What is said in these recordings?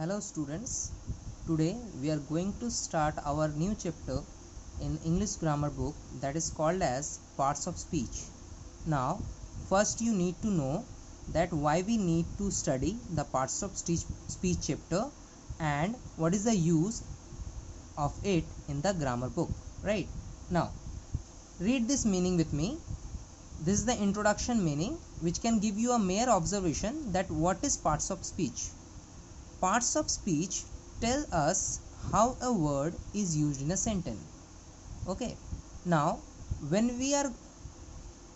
Hello students, today we are going to start our new chapter in English grammar book that is called as parts of speech. Now first you need to know that why we need to study the parts of speech chapter and what is the use of it in the grammar book, right? Now read this meaning with me. This is the introduction meaning which can give you a mere observation that what is parts of speech. Parts of speech tell us how a word is used in a sentence. Okay, now when we are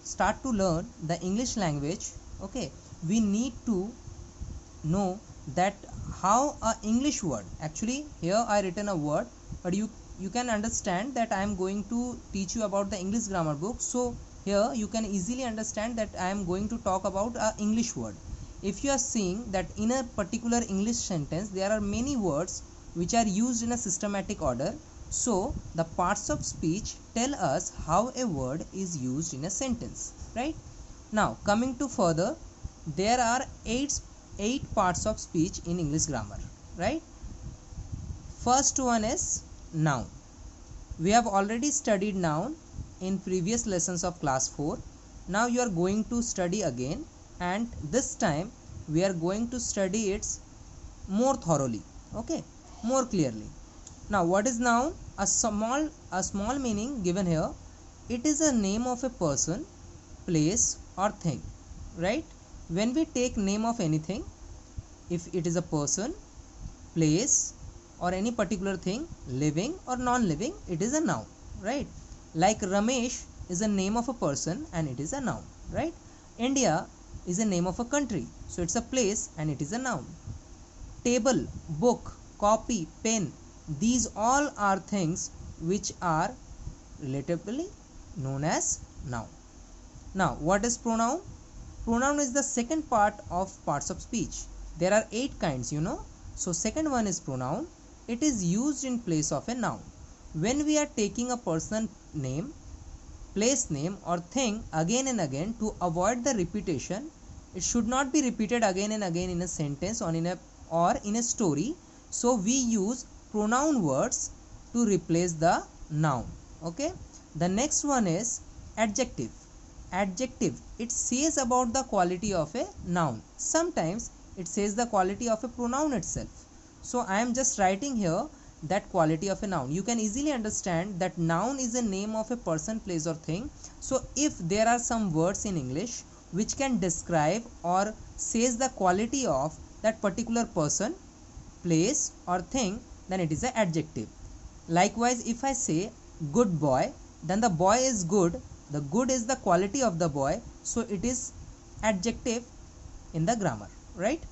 start to learn the English language, okay, we need to know that how a English word, actually here I written a word, but you can understand that I am going to teach you about the English grammar book. So here you can easily understand that I am going to talk about a English word. If you are seeing that in a particular English sentence there are many words which are used in a systematic order, so the parts of speech tell us how a word is used in a sentence, right? Now coming to further, there are eight parts of speech in English grammar, right? First one is noun. We have already studied noun in previous lessons of class 4. Now you are going to study again, and this time we are going to study it more thoroughly, okay, more clearly. Now what is noun? A small meaning given here. It is a name of a person, place or thing, right? When we take name of anything, if it is a person, place or any particular thing, living or non-living, it is a noun, right? Like Ramesh is a name of a person and it is a noun, right? India is a name of a country, so it's a place and it is a noun. Table, book, copy, pen, these all are things which are relatively known as noun. Now what is pronoun? Pronoun is the second part of parts of speech. There are 8 kinds, you know. So second one is pronoun. It is used in place of a noun. When we are taking a person name, place name or thing again and again, to avoid the repetition, it should not be repeated again and again in a sentence or in a story, so we use pronoun words to replace the noun. Okay, the next one is adjective. Adjective, it says about the quality of a noun. Sometimes it says the quality of a pronoun itself, so I am just writing here that quality of a noun. You can easily understand that noun is a name of a person, place or thing. So if there are some words in English which can describe or says the quality of that particular person, place or thing, then it is an adjective. Likewise, if I say good boy, then the boy is good. The good is the quality of the boy, so it is adjective in the grammar, right?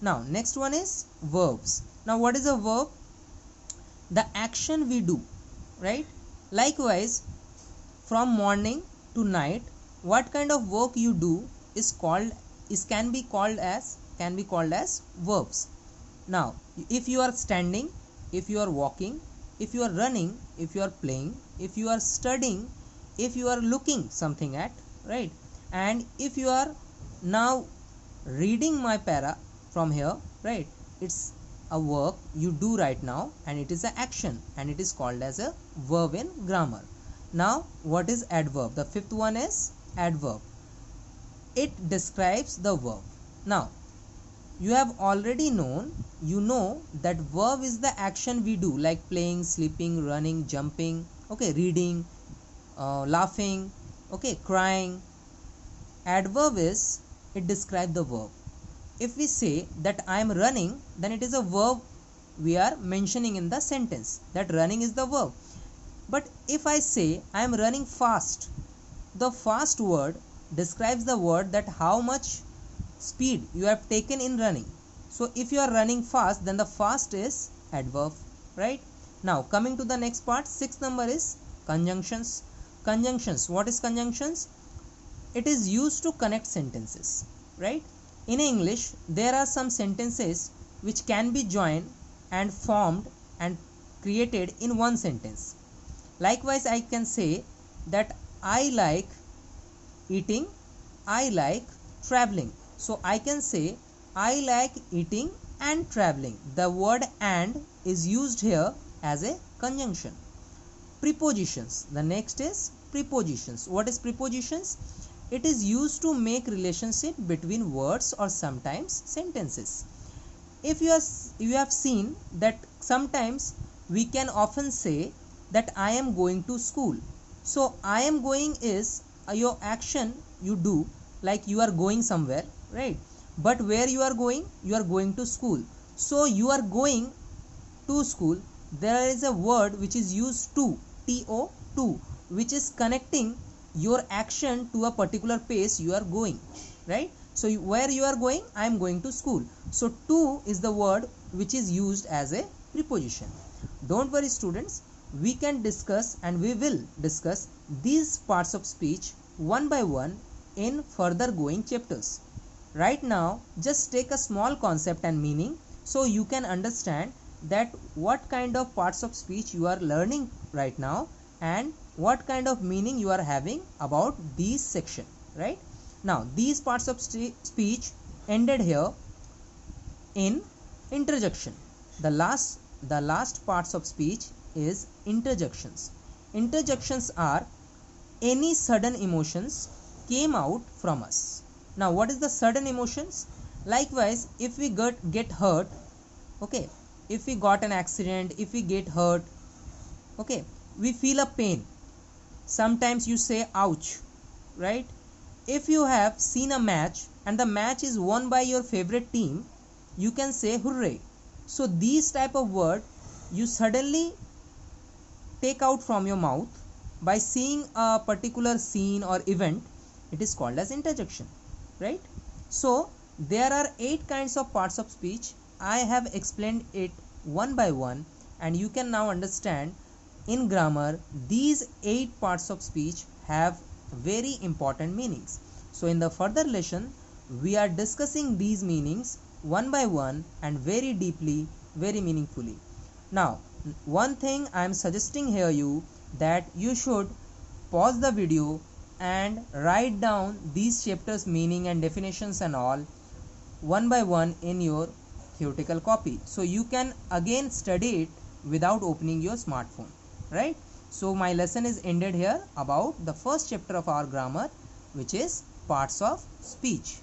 Now next one is verbs. Now what is a verb? The action we do, right? Likewise, from morning to night, what kind of work you do can be called as verbs. Now if you are standing, if you are walking, if you are running, if you are playing, if you are studying, if you are looking something at, right? And if you are now reading my para from here, right? It's a work you do right now and it is an action and it is called as a verb in grammar. Now what is adverb? The fifth one is adverb. It describes the verb. Now you have already known, you know that verb is the action we do, like playing, sleeping, running, jumping, okay, reading, laughing, okay, crying. Adverb is, it describes the verb. If we say that I am running, then it is a verb we are mentioning in the sentence, that running is the verb. But if I say I am running fast, the fast word describes the word, that how much speed you have taken in running. So if you are running fast, then the fast is adverb, right? Now coming to the next part, 6th number is conjunctions. Conjunctions, what is conjunctions? It is used to connect sentences, right? In English, there are some sentences which can be joined and formed and created in one sentence. Likewise, I can say that I like eating, I like traveling. So I can say I like eating and traveling. The word and is used here as a conjunction. Prepositions. The next is prepositions. What is prepositions? It is used to make relationship between words or sometimes sentences. If you have seen that sometimes we can often say that I am going to school. So I am going is your action you do, like you are going somewhere, right? But where you are going? You are going to school. So you are going to school. There is a word which is used to, to, which is connecting your action to a particular place you are going, right? So where you are going? I am going to school. So to is the word which is used as a preposition. Don't worry students, we can discuss and we will discuss these parts of speech one by one in further going chapters. Right now just take a small concept and meaning so you can understand that what kind of parts of speech you are learning right now and what kind of meaning you are having about these section, right? Now these parts of speech ended here in interjection. The last parts of speech is interjections. Interjections are any sudden emotions came out from us. Now what is the sudden emotions? Likewise, if we get hurt, okay, if we got an accident, if we get hurt, okay, we feel a pain. Sometimes you say ouch, right? If you have seen a match and the match is won by your favorite team, you can say hooray. So these type of word you suddenly take out from your mouth by seeing a particular scene or event, it is called as interjection, right? So there are 8 kinds of parts of speech. I have explained it one by one and you can now understand in grammar these 8 parts of speech have very important meanings. So in the further lesson we are discussing these meanings one by one and very deeply, very meaningfully. Now one thing I am suggesting here you that you should pause the video and write down these chapters meaning and definitions and all one by one in your theoretical copy, so you can again study it without opening your smartphone, right? So my lesson is ended here about the first chapter of our grammar, which is parts of speech.